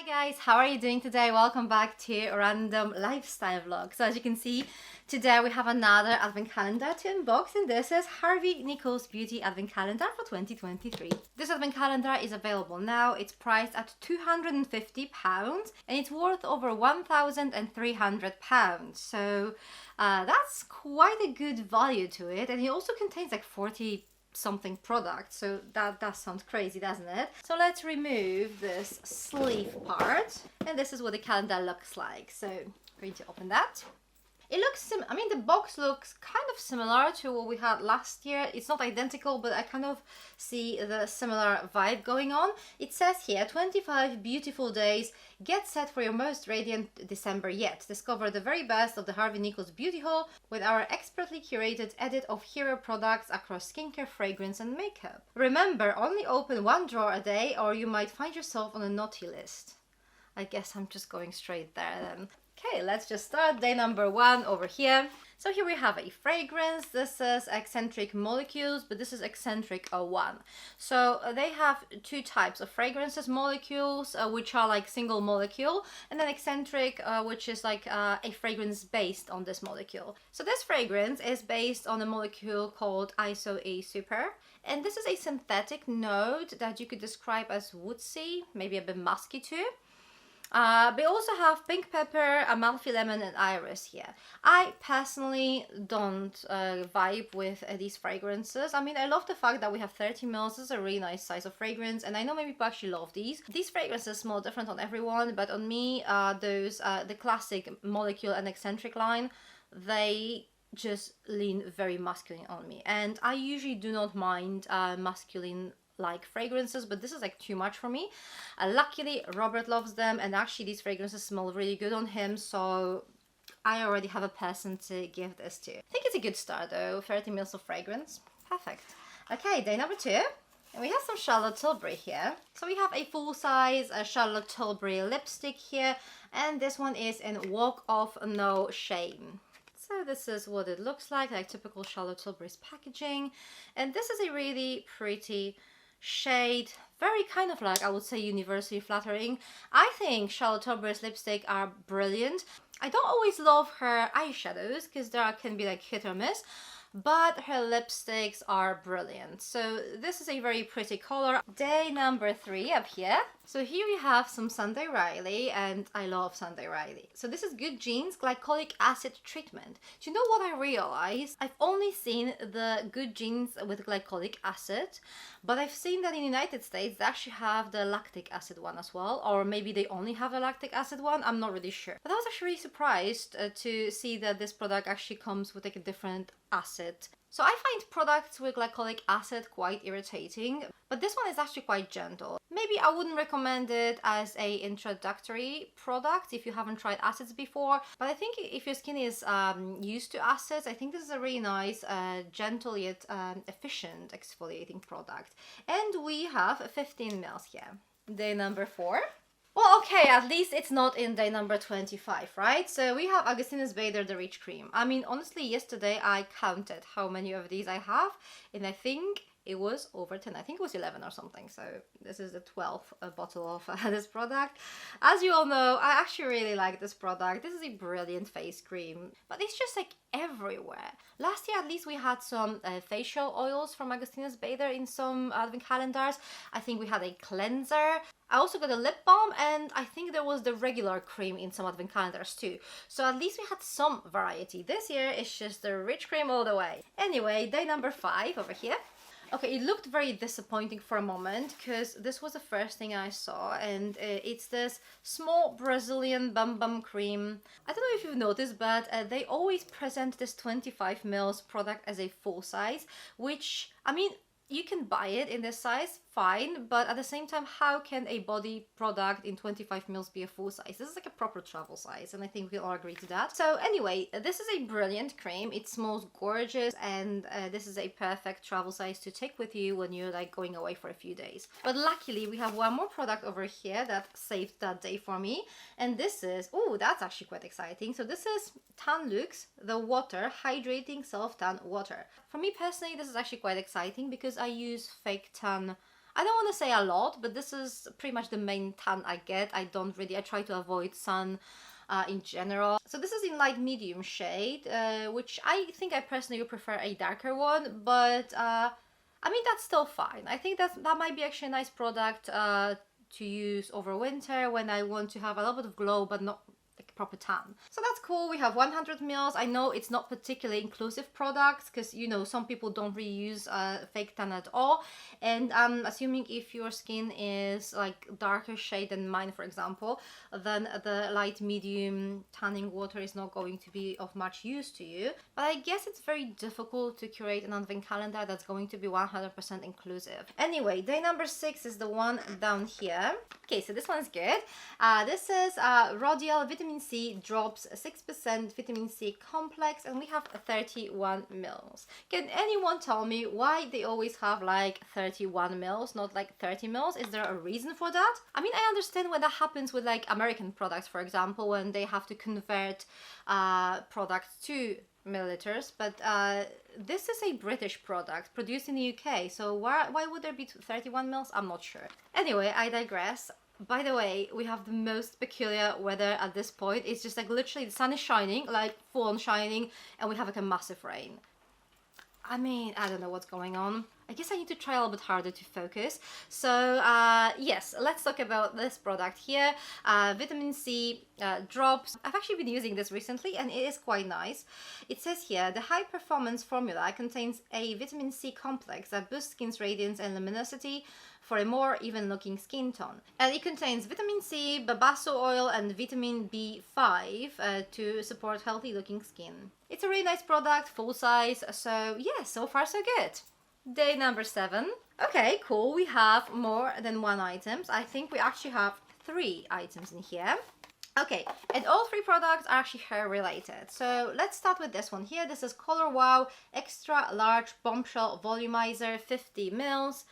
Hi guys, how are you doing today? Welcome back to a random lifestyle vlog. So as you can see, today we have another advent calendar to unbox, and this is Harvey Nichols Beauty Advent Calendar for 2023. This advent calendar is available now. It's priced at £250 and it's worth over £1,300. So that's quite a good value to it, and it also contains like 40 something product, so that does sound crazy, doesn't it? So let's remove this sleeve part, and this is what the calendar looks like. So I'm going to open that. It looks the box looks kind of similar to what we had last year. It's not identical, but I kind of see the similar vibe going on. It says here, 25 beautiful days. Get set for your most radiant December yet. Discover the very best of the Harvey Nichols Beauty Haul with our expertly curated edit of hero products across skincare, fragrance and makeup. Remember, only open one drawer a day or you might find yourself on a naughty list. I guess I'm just going straight there then. Okay, let's just start day number one over here. So here we have a fragrance. This is Eccentric Molecules, but this is Eccentric 01. So they have two types of fragrances: molecules, which are like single molecule, and then Eccentric, which is like a fragrance based on this molecule. So this fragrance is based on a molecule called ISO-E Super, and this is a synthetic note that you could describe as woodsy, maybe a bit musky too. We also have pink pepper, Amalfi lemon and iris here. I personally don't vibe with these fragrances. I mean, I love the fact that we have 30 ml. This is a really nice size of fragrance, and I know many people actually love these. These fragrances smell different on everyone, but on me, the classic molecule and eccentric line, they just lean very masculine on me, and I usually do not mind masculine like fragrances, but this is like too much for me. Luckily Robert loves them, and actually these fragrances smell really good on him, so I already have a person to give this to. I think it's a good start though. 30 ml of fragrance, perfect. Okay, day number two, and we have some Charlotte Tilbury here. So we have a full-size Charlotte Tilbury lipstick here, and this one is in Walk of No Shame. So this is what it looks like typical Charlotte Tilbury's packaging, and this is a really pretty shade, very kind of like, I would say, universally flattering. I think Charlotte Tilbury's lipstick are brilliant. I don't always love her eyeshadows because there can be like hit or miss, but her lipsticks are brilliant. So this is a very pretty color. Day number three up here. So here we have some Sunday Riley, and I love Sunday Riley. So this is Good Genes Glycolic Acid Treatment. Do you know what I realized? I've only seen the Good Genes with glycolic acid, but I've seen that in the United States they actually have the lactic acid one as well, or maybe they only have a lactic acid one, I'm not really sure. But I was actually really surprised to see that this product actually comes with like a different acid. So I find products with glycolic acid quite irritating, but this one is actually quite gentle. Maybe I wouldn't recommend it as a introductory product if you haven't tried acids before, but I think if your skin is used to acids, I think this is a really nice, gentle yet efficient exfoliating product. And we have 15 ml here. Day number four. Well, okay, at least it's not in day number 25, right? So we have Augustinus Bader The Rich Cream. I mean, honestly, yesterday I counted how many of these I have, and I think it was over 10. I think it was 11 or something. So this is the 12th bottle of this product. As you all know, I actually really like this product. This is a brilliant face cream, but it's just like everywhere. Last year at least we had some facial oils from Augustinus Bader in some advent calendars. I think we had a cleanser. I also got a lip balm, and I think there was the regular cream in some advent calendars too. So at least we had some variety. This year it's just the rich cream all the way. Anyway, day number 5 over here. Okay, it looked very disappointing for a moment because this was the first thing I saw, and it's this small Brazilian Bum Bum cream. I don't know if you've noticed, but they always present this 25 ml product as a full size, which, I mean, you can buy it in this size, fine, but at the same time, how can a body product in 25 ml be a full size? This is like a proper travel size, and I think we all agree to that. So anyway, this is a brilliant cream. It smells gorgeous, and this is a perfect travel size to take with you when you're like going away for a few days. But luckily, we have one more product over here that saved that day for me, and this is, oh, that's actually quite exciting. So this is Tan Luxe, the water, hydrating self-tan water. For me personally, this is actually quite exciting because I use fake tan I don't want to say a lot, but this is pretty much the main tan I get. I try to avoid sun in general. So this is in light medium shade, which I think I personally prefer a darker one, but I mean, that's still fine. I think that might be actually a nice product to use over winter when I want to have a little bit of glow, but not like proper tan. So that's cool. We have 100 mils. I know it's not particularly inclusive products because, you know, some people don't really use fake tan at all. And I'm assuming if your skin is like darker shade than mine, for example, then the light medium tanning water is not going to be of much use to you. But I guess it's very difficult to curate an advent calendar that's going to be 100% inclusive. Anyway, day number 6 is the one down here. Okay, so this one's good. This is Rodial Vitamin C Drops 6% Vitamin C Complex, and we have 31 mils. Can anyone tell me why they always have like 31 mils, not like 30 mils? Is there a reason for that? I mean, I understand when that happens with like American products, for example, when they have to convert products to milliliters, but this is a British product produced in the UK, so why would there be 31 mils? I'm not sure. Anyway, I digress. By the way, we have the most peculiar weather at this point. It's just like literally the sun is shining, like full on shining, and we have like a massive rain. I mean, I don't know what's going on. I guess I need to try a little bit harder to focus. So yes, let's talk about this product here. Vitamin C drops. I've actually been using this recently and it is quite nice. It says here, the high performance formula contains a vitamin C complex that boosts skin's radiance and luminosity for a more even looking skin tone. And it contains vitamin C, babaso oil and vitamin B5 to support healthy looking skin. It's a really nice product, full size, so yeah, so far so good. Day number 7. Okay, cool, we have more than one items. I think we actually have 3 items in here. Okay, and all 3 products are actually hair related. So let's start with this one here. This is Color Wow Extra Large Bombshell Volumizer, 50 mils.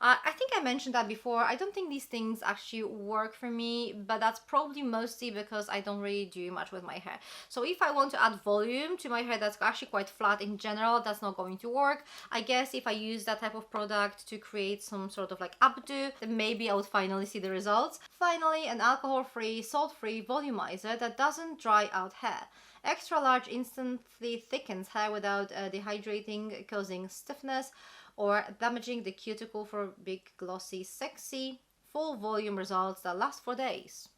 I think I mentioned that before. I don't think these things actually work for me, but that's probably mostly because I don't really do much with my hair. So if I want to add volume to my hair that's actually quite flat in general, that's not going to work. I guess if I use that type of product to create some sort of like updo, then maybe I would finally see the results. Finally, an alcohol-free, salt-free volumizer that doesn't dry out hair. Extra large instantly thickens hair without dehydrating, causing stiffness or damaging the cuticle for big, glossy, sexy, full volume results that last for days.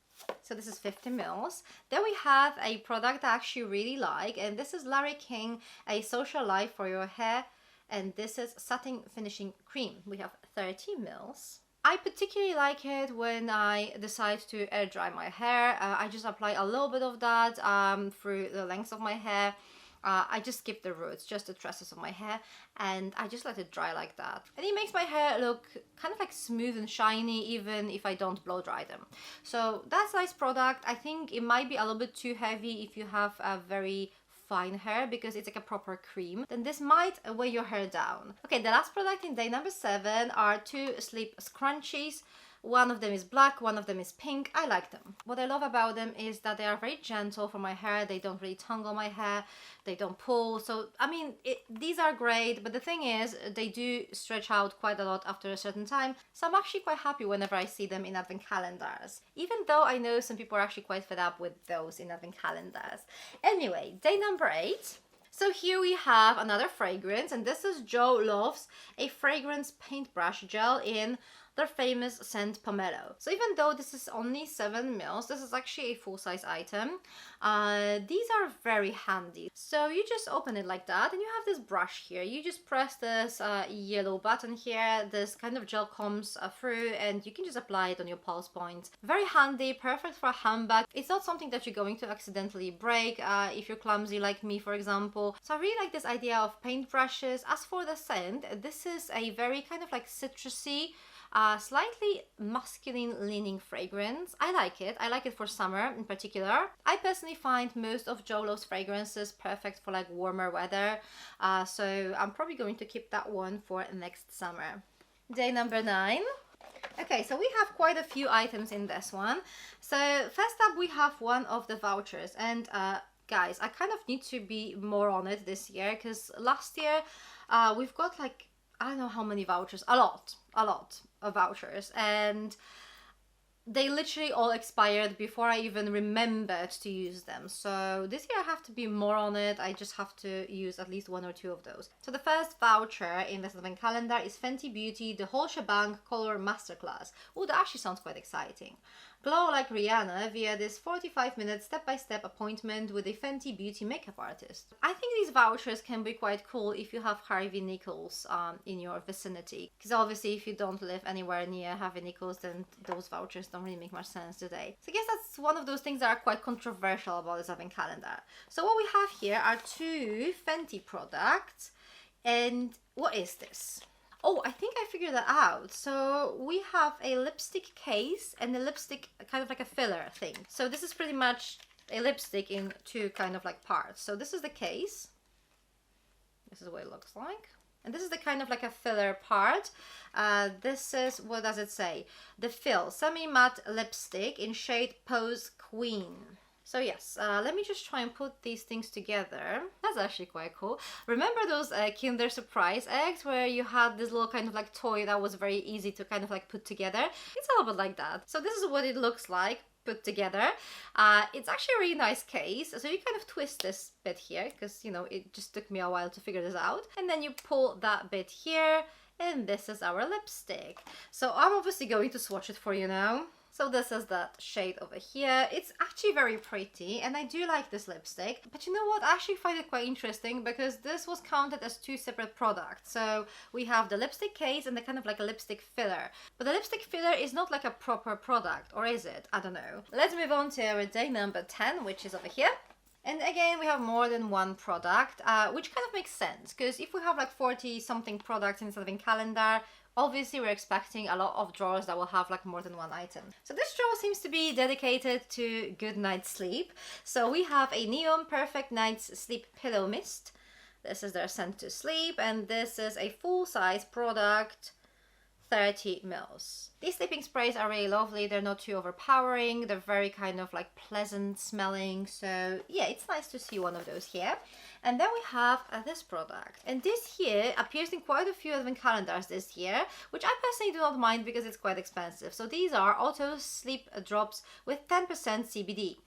So this is 50 mils. Then we have a product I actually really like, and this is Larry King, a social life for your hair, and this is Satin Finishing Cream. We have 30 mils. I particularly like it when I decide to air dry my hair. I just apply a little bit of that through the length of my hair. I just skip the roots, just the tresses of my hair, and I just let it dry like that. And it makes my hair look kind of like smooth and shiny even if I don't blow dry them. So that's a nice product. I think it might be a little bit too heavy if you have a very fine hair because it's like a proper cream. Then this might weigh your hair down. Okay, the last product in day number 7 are 2 sleep scrunchies. One of them is black, one of them is pink. I like them. What I love about them is that they are very gentle for my hair. They don't really tangle my hair. They don't pull. So, I mean, these are great. But the thing is, they do stretch out quite a lot after a certain time. So I'm actually quite happy whenever I see them in advent calendars. Even though I know some people are actually quite fed up with those in advent calendars. Anyway, day number 8. So here we have another fragrance. And this is Joe Love's a fragrance paintbrush gel in their famous scent Pomelo. So even though this is only 7 mils, this is actually a full-size item. These are very handy. So you just open it like that and you have this brush here. You just press this yellow button here. This kind of gel comes through and you can just apply it on your pulse point. Very handy, perfect for a handbag. It's not something that you're going to accidentally break if you're clumsy like me, for example. So I really like this idea of paintbrushes. As for the scent, this is a very kind of like citrusy, slightly masculine leaning fragrance. I like it. I like it for summer in particular. I personally find most of Joe Love's fragrances perfect for like warmer weather. So I'm probably going to keep that one for next summer. Day number 9. Okay, so we have quite a few items in this one. So first up we have one of the vouchers, and guys, I kind of need to be more on it this year because last year we've got like, I don't know how many vouchers, a lot. of vouchers, and they literally all expired before I even remembered to use them. So this year I have to be more on it. I just have to use at least 1 or 2 of those. So the first voucher in this advent calendar is Fenty Beauty The Whole Shebang Color Masterclass. Oh, that actually sounds quite exciting. Glow like Rihanna via this 45-minute step-by-step appointment with a Fenty Beauty makeup artist. I think these vouchers can be quite cool if you have Harvey Nichols in your vicinity. Because obviously if you don't live anywhere near Harvey Nichols, then those vouchers don't really make much sense, do they? So I guess that's one of those things that are quite controversial about this advent calendar. So what we have here are 2 Fenty products. And what is this? Oh, I think I figured that out. So we have a lipstick case and a lipstick kind of like a filler thing. So this is pretty much a lipstick in 2 kind of like parts. So this is the case. This is what it looks like. And this is the kind of like a filler part. This is, what does it say? The Fill Semi-Matte Lipstick in shade Pose Queen. So yes, let me just try and put these things together. That's actually quite cool. Remember those Kinder Surprise eggs where you had this little kind of like toy that was very easy to kind of like put together? It's a little bit like that. So this is what it looks like put together. It's actually a really nice case. So you kind of twist this bit here because, you know, it just took me a while to figure this out. And then you pull that bit here and this is our lipstick. So I'm obviously going to swatch it for you now. So this is that shade over here. It's actually very pretty and I do like this lipstick. But you know what? I actually find it quite interesting because this was counted as 2 separate products. So we have the lipstick case and the kind of like a lipstick filler. But the lipstick filler is not like a proper product, or is it? I don't know. Let's move on to our day number 10, which is over here. And again, we have more than 1 product, which kind of makes sense because if we have like 40 something products in this advent calendar, obviously we're expecting a lot of drawers that will have like more than 1 item. So this drawer seems to be dedicated to good night's sleep. So we have a Neon Perfect Night's Sleep Pillow Mist. This is their scent to sleep, and this is a full-size product, 30 mils. These sleeping sprays are really lovely. They're not too overpowering. They're very kind of like pleasant smelling. So yeah, it's nice to see one of those here. And then we have this product. And this here appears in quite a few advent calendars this year, which I personally do not mind because it's quite expensive. So these are Auto Sleep Drops with 10% CBD.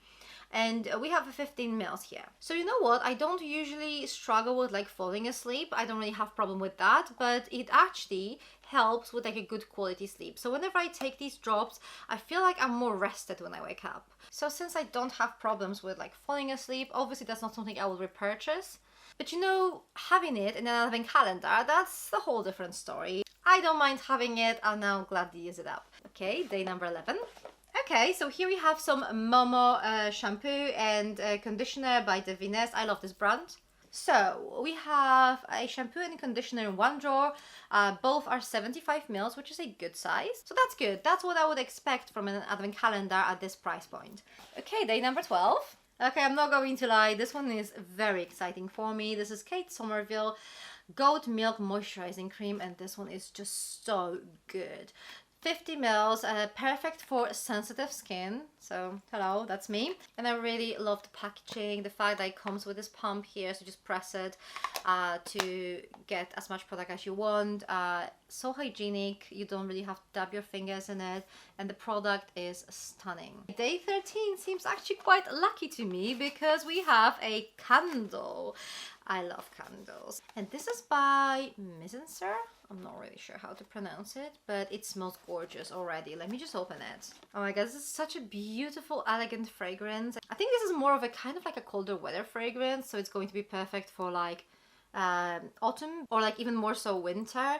And we have a 15 mils here. So you know what? I don't usually struggle with like falling asleep. I don't really have problem with that, but it actually helps with like a good quality sleep. So whenever I take these drops, I feel like I'm more rested when I wake up. So since I don't have problems with like falling asleep, obviously that's not something I will repurchase. But you know, having it in an advent calendar, that's a whole different story. I don't mind having it. I'll now gladly use it up. Okay, day number 11. Okay, so here we have some Momo shampoo and conditioner by Devines. I love this brand. So we have a shampoo and conditioner in 1 drawer. Both are 75 mils, which is a good size. So that's good. That's what I would expect from an advent calendar at this price point. Okay, day number 12. Okay, I'm not going to lie. This one is very exciting for me. This is Kate Somerville Goat Milk Moisturizing Cream, and this one is just so good. 50 mils, perfect for sensitive skin. So hello, that's me. And I really love the packaging, the fact that it comes with this pump here, so just press it to get as much product as you want. So hygienic, you don't really have to dab your fingers in it, and the product is stunning. Day 13 seems actually quite lucky to me because we have a candle. I love candles. And this is by Misenser. I'm not really sure how to pronounce it, but it smells gorgeous already. Let me just open it. Oh my god, this is such a beautiful, elegant fragrance. I think this is more of a kind of like a colder weather fragrance, so it's going to be perfect for like autumn or like even more so winter.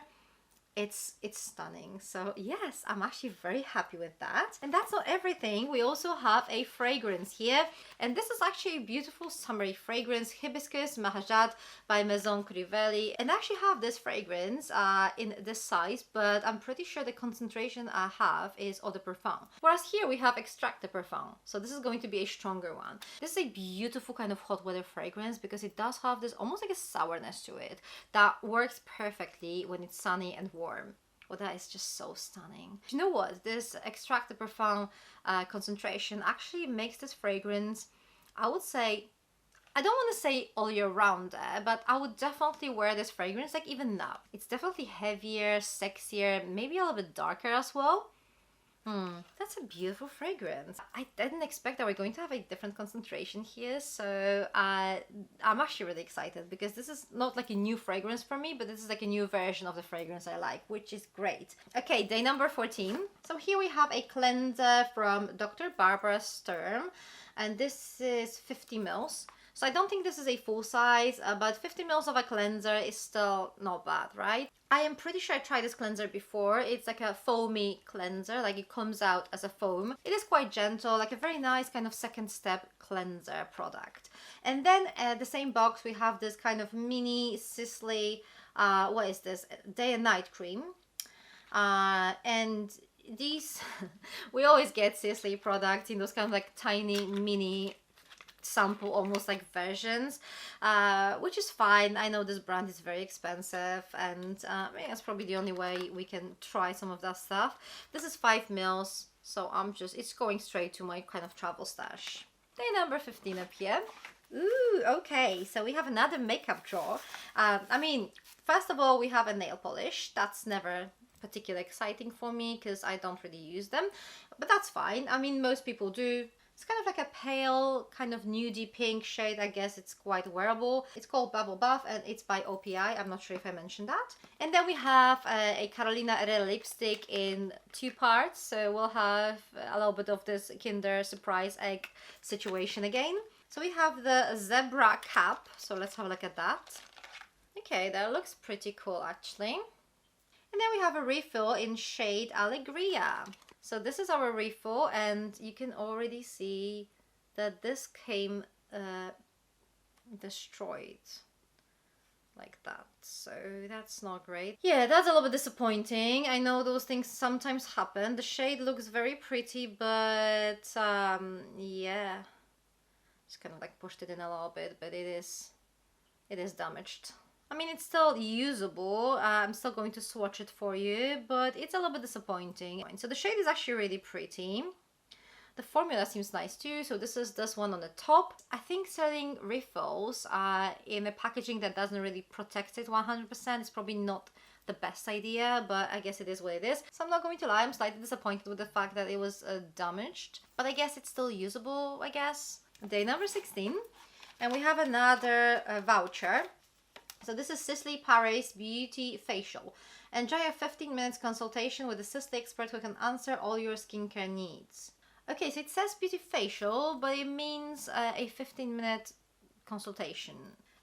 It's stunning. So yes, I'm actually very happy with that. And that's not everything. We also have a fragrance here, and this is actually a beautiful summery fragrance, Hibiscus Mahajat by Maison Crivelli. And I actually have this fragrance in this size, but I'm pretty sure the concentration I have is Eau de Parfum. Whereas here we have Extract de Parfum. So this is going to be a stronger one. This is a beautiful kind of hot weather fragrance because it does have this almost like a sourness to it that works perfectly when it's sunny and warm. Well, that is just so stunning. You know what? This Extract de Parfum concentration actually makes this fragrance, I would say, I don't want to say all year round, but I would definitely wear this fragrance like even now. It's definitely heavier, sexier, maybe a little bit darker as well. That's a beautiful fragrance. I didn't expect that we're going to have a different concentration here, so I'm actually really excited because this is not like a new fragrance for me, but this is like a new version of the fragrance I like, which is great. Okay, day number 14. So here we have a cleanser from Dr. Barbara Sturm, and this is 50 mils. So I don't think this is a full size, but 50 mils of a cleanser is still not bad, right? I am pretty sure I tried this cleanser before. It's like a foamy cleanser, like it comes out as a foam. It is quite gentle, like a very nice kind of second step cleanser product. And then the same box, we have this kind of mini Sisley, what is this? Day and night cream. And these, we always get Sisley products in those kind of like tiny mini sample almost like versions, which is fine. I know this brand is very expensive, and I mean, that's probably the only way we can try some of that stuff. This is 5 mils, so it's going straight to my kind of travel stash. Day number 15 up here. Ooh, okay, so we have another makeup drawer. I mean, first of all, we have a nail polish. That's never particularly exciting for me because I don't really use them, but that's fine. I mean, most people do. It's kind of like a pale, kind of nudie pink shade. I guess it's quite wearable. It's called Bubble Buff and it's by OPI. I'm not sure if I mentioned that. And then we have a Carolina Herrera lipstick in 2 parts. So we'll have a little bit of this Kinder Surprise Egg situation again. So we have the zebra cap. So let's have a look at that. Okay, that looks pretty cool actually. And then we have a refill in shade Alegria. So this is our refill, and you can already see that this came destroyed like that. So that's not great. Yeah, that's a little bit disappointing. I know those things sometimes happen. The shade looks very pretty, but yeah, just kind of like pushed it in a little bit, but it is damaged. I mean, it's still usable. I'm still going to swatch it for you, but it's a little bit disappointing. So the shade is actually really pretty. The formula seems nice too. So this is this one on the top. I think selling refills in a packaging that doesn't really protect it 100% is probably not the best idea, but I guess it is what it is. So I'm not going to lie, I'm slightly disappointed with the fact that it was damaged, but I guess it's still usable, I guess. Day number 16, and we have another voucher. So this is Sisley Paris Beauty Facial. Enjoy a 15 minutes consultation with a Sisley expert who can answer all your skincare needs. Okay, so it says beauty facial, but it means a 15-minute consultation.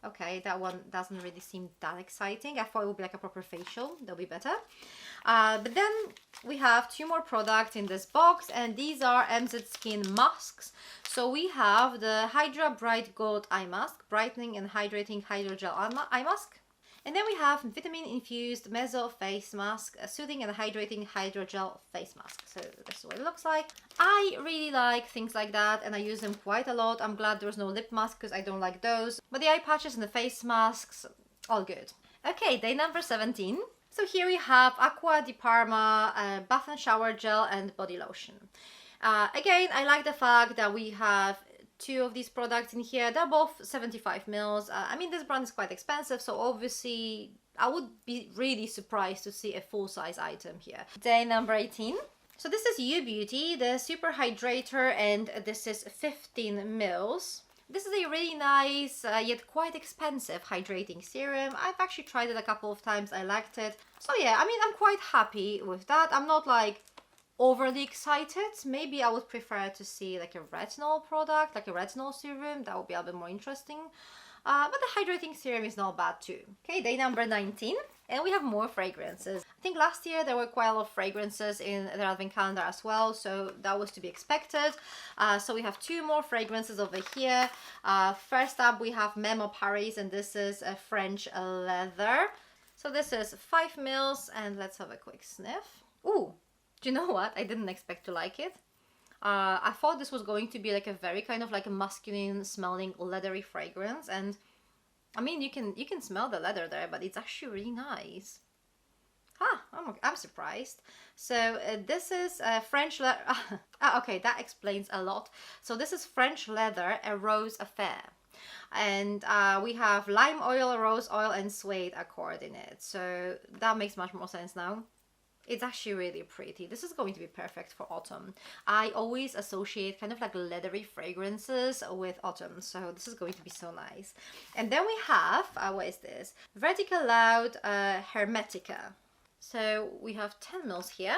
Okay, that one doesn't really seem that exciting. I thought it would be like a proper facial. That'll be better. But then we have 2 more products in this box, and these are MZ Skin masks. So we have the Hydra Bright Gold Eye Mask, brightening and hydrating hydrogel eye mask. And then we have vitamin-infused Mezzo face mask, a soothing and hydrating hydrogel face mask. So this is what it looks like. I really like things like that, and I use them quite a lot. I'm glad there was no lip mask because I don't like those. But the eye patches and the face masks, all good. Okay, day number 17. So here we have Aqua di Parma bath and shower gel and body lotion. Again, I like the fact that we have 2 of these products in here. They're both 75 mils. I mean, this brand is quite expensive, so obviously I would be really surprised to see a full-size item here. Day number 18. So this is You Beauty, the Super Hydrator, and this is 15 mils. This is a really nice, yet quite expensive hydrating serum. I've actually tried it a couple of times. I liked it. So yeah, I mean, I'm quite happy with that. I'm not like overly excited. Maybe I would prefer to see like a retinol product, like a retinol serum. That would be a bit more interesting. But the hydrating serum is not bad too. Okay, day number 19. And we have more fragrances. I think last year there were quite a lot of fragrances in the advent calendar as well, so that was to be expected. So we have 2 more fragrances over here. First up we have Memo Paris, and this is a French leather. So this is 5 mils, and let's have a quick sniff. Ooh, do you know what? I didn't expect to like it. I thought this was going to be like a very kind of like a masculine smelling leathery fragrance, and I mean, you can smell the leather there, but it's actually really nice. I'm surprised. So this is French leather. Okay, that explains a lot. So this is French leather, a rose affair. And we have lime oil, rose oil, and suede accord in it. So that makes much more sense now. It's actually really pretty. This is going to be perfect for autumn. I always associate kind of like leathery fragrances with autumn, so this is going to be so nice. And then we have, what is this? Vertical Loud Hermetica. So we have 10 mils here.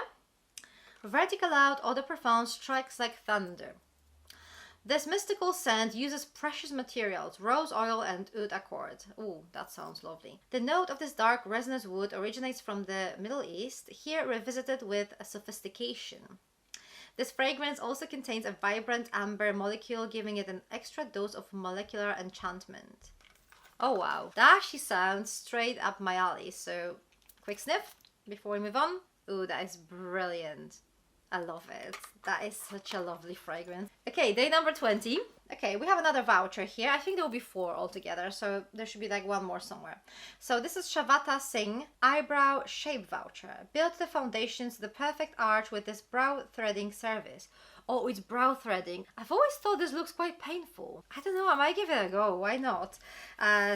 Vertical Loud Eau de Parfum strikes like thunder. This mystical scent uses precious materials, rose oil and oud accord. Ooh, that sounds lovely. The note of this dark resinous wood originates from the Middle East, here revisited with sophistication. This fragrance also contains a vibrant amber molecule, giving it an extra dose of molecular enchantment. Oh wow, that actually sounds straight up my alley. So, quick sniff before we move on. Ooh, that is brilliant. I love it. That is such a lovely fragrance. Okay, day number 20. Okay, we have another voucher here. I think there will be 4 altogether, so there should be like one more somewhere. So this is Shavata Singh Eyebrow Shape Voucher. Build the foundations to the perfect arch with this brow threading service. Oh, it's brow threading. I've always thought this looks quite painful. I don't know, I might give it a go, why not?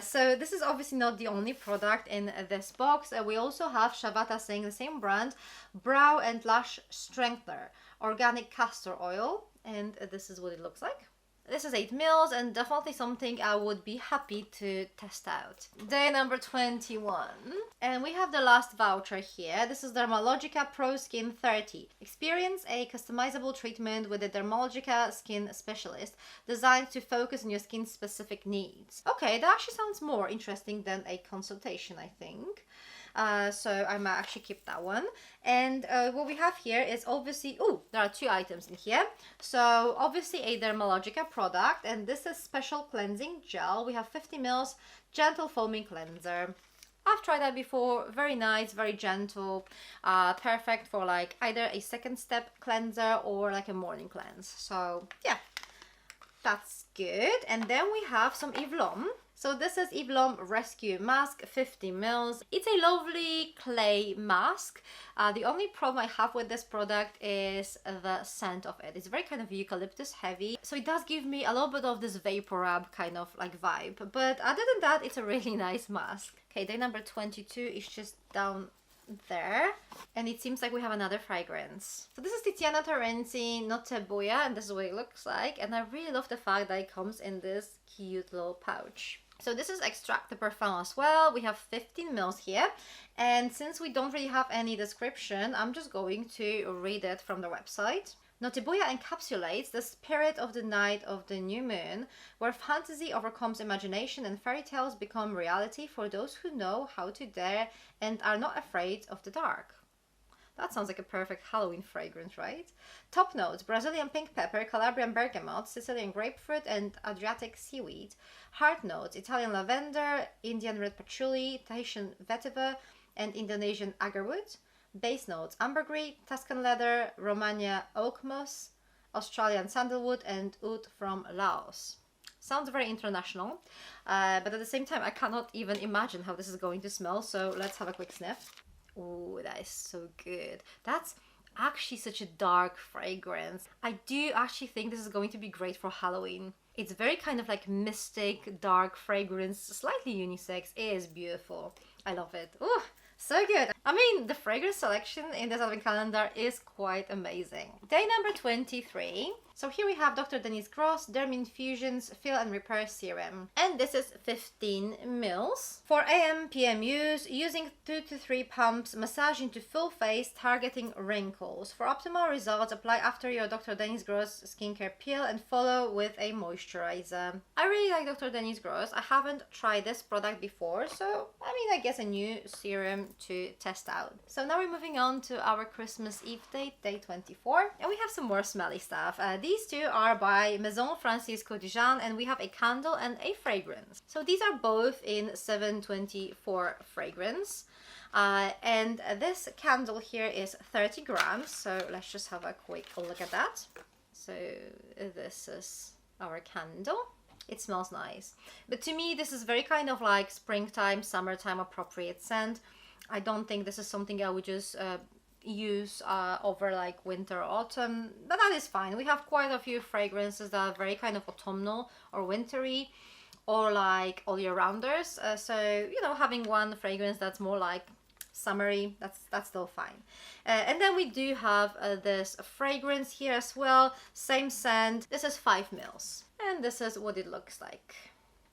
So this is obviously not the only product in this box. We also have Shavata Singh, the same brand, Brow and Lash Strengthener, Organic Castor Oil, and this is what it looks like. This is 8 mils and definitely something I would be happy to test out. Day number 21. And we have the last voucher here. This is Dermalogica Pro Skin 30. Experience a customizable treatment with a Dermalogica skin specialist designed to focus on your skin specific needs. Okay, that actually sounds more interesting than a consultation, I think. So I might actually keep that one. And what we have here is obviously, there are 2 items in here. So obviously a Dermalogica product, and this is special cleansing gel. We have 50 mils gentle foaming cleanser. I've tried that before, very nice, very gentle, perfect for like either a second step cleanser or like a morning cleanse. So yeah, that's good. And then we have some Eve Lom. So this is Eve Lom Rescue Mask, 50 mils. It's a lovely clay mask. The only problem I have with this product is the scent of it. It's very kind of eucalyptus heavy. So it does give me a little bit of this vapor rub kind of like vibe. But other than that, it's a really nice mask. Okay, day number 22 is just down there, and it seems like we have another fragrance. So this is Tiziana Terenzi Notte Boia, and this is what it looks like. And I really love the fact that it comes in this cute little pouch. So this is Extract de Parfum as well. We have 15 mils here. And since we don't really have any description, I'm just going to read it from the website. Notte Boia encapsulates the spirit of the night of the new moon, where fantasy overcomes imagination and fairy tales become reality for those who know how to dare and are not afraid of the dark. That sounds like a perfect Halloween fragrance, right? Top notes: Brazilian pink pepper, Calabrian bergamot, Sicilian grapefruit, and Adriatic seaweed. Heart notes: Italian lavender, Indian red patchouli, Tahitian vetiver, and Indonesian agarwood. Base notes: ambergris, Tuscan leather, Romagna oak moss, Australian sandalwood, and oud from Laos. Sounds very international, but at the same time, I cannot even imagine how this is going to smell. So let's have a quick sniff. Oh, that is so good. That's actually such a dark fragrance. I do actually think this is going to be great for Halloween. It's very kind of like mystic, dark fragrance, slightly unisex. It is beautiful. I love it. Oh, so good. I mean, the fragrance selection in this advent calendar is quite amazing. Day number 23. So here we have Dr. Denise Gross Derm Infusions Fill and Repair Serum. And this is 15 mils. For AM, PM use, using 2 to 3 pumps, massage into full face, targeting wrinkles. For optimal results, apply after your Dr. Denise Gross skincare peel and follow with a moisturizer. I really like Dr. Denise Gross. I haven't tried this product before, so I mean, I guess a new serum to test out. So now we're moving on to our Christmas Eve date, day 24. And we have some more smelly stuff. These 2 are by Maison Francis Codijan, and we have a candle and a fragrance. So these are both in 724 fragrance. And this candle here is 30 grams. So let's just have a quick look at that. So this is our candle. It smells nice. But to me, this is very kind of like springtime, summertime appropriate scent. I don't think this is something I would just use over like winter or autumn, but that is fine. We have quite a few fragrances that are very kind of autumnal or wintry, or like all year rounders. So, you know, having one fragrance that's more like summery, that's still fine. And then we do have this fragrance here as well, same scent. This is 5 mils, and this is what it looks like.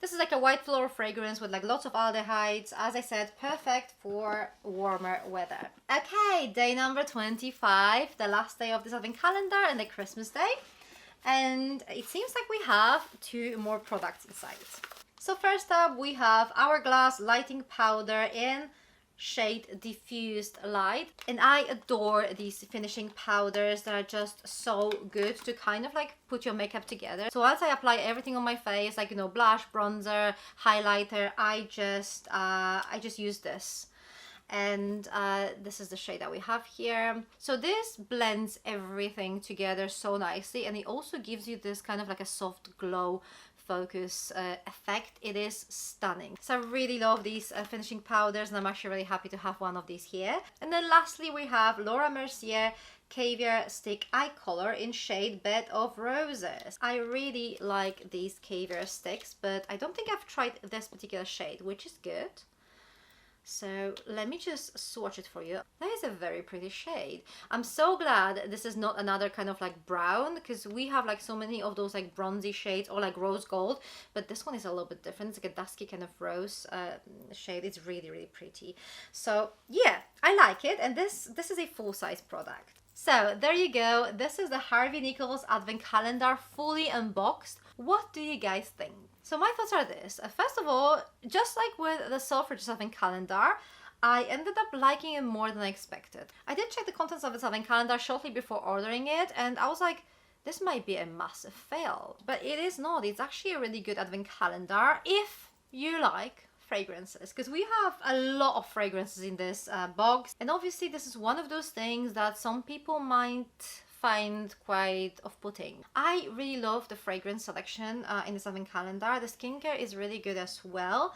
This is like a white floral fragrance with like lots of aldehydes. As I said, perfect for warmer weather. Okay, day number 25, the last day of this advent calendar and the Christmas day. And it seems like we have 2 more products inside. So first up, we have Hourglass Lighting Powder in shade Diffused Light, and I adore these finishing powders that are just so good to kind of like put your makeup together. So once I apply everything on my face, like, you know, blush, bronzer, highlighter, I just use this. And this is the shade that we have here. So this blends everything together so nicely, and it also gives you this kind of like a soft glow focus effect. It is stunning. So I really love these finishing powders, and I'm actually really happy to have one of these here. And then lastly, we have Laura Mercier Caviar Stick Eye Color in shade Bed of Roses. I really like these caviar sticks, but I don't think I've tried this particular shade, which is good. So let me just swatch it for you. That is a very pretty shade. I'm so glad this is not another kind of like brown, because we have like so many of those like bronzy shades or like rose gold, but this one is a little bit different. It's like a dusky kind of rose shade. It's really, really pretty. So yeah, I like it, and this is a full-size product. So there you go. This is the Harvey Nichols Advent Calendar fully unboxed. What do you guys think? So my thoughts are this. First of all, just like with the Selfridges Advent Calendar, I ended up liking it more than I expected. I did check the contents of this Advent Calendar shortly before ordering it, and I was like, this might be a massive fail. But it is not. It's actually a really good Advent Calendar if you like fragrances, because we have a lot of fragrances in this box, and obviously this is one of those things that some people might find quite off-putting. I really love the fragrance selection in this advent calendar. The skincare is really good as well.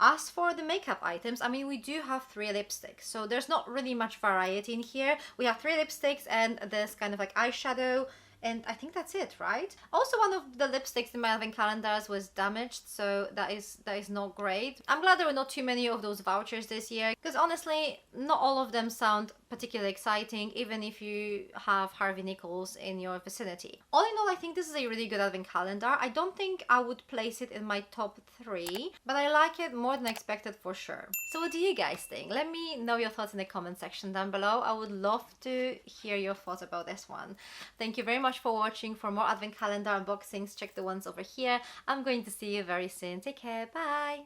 As for the makeup items, I mean, we do have 3 lipsticks, so there's not really much variety in here. We have 3 lipsticks and this kind of like eyeshadow, and I think that's it, right? Also, one of the lipsticks in my advent calendars was damaged, so that is not great. I'm glad there were not too many of those vouchers this year, because honestly, not all of them sound particularly exciting, even if you have Harvey Nichols in your vicinity. All in all, I think this is a really good advent calendar. I don't think I would place it in my top 3, but I like it more than expected for sure. So what do you guys think? Let me know your thoughts in the comment section down below. I would love to hear your thoughts about this one. Thank you very much for watching. For more advent calendar unboxings, check the ones over here. I'm going to see you very soon. Take care. Bye.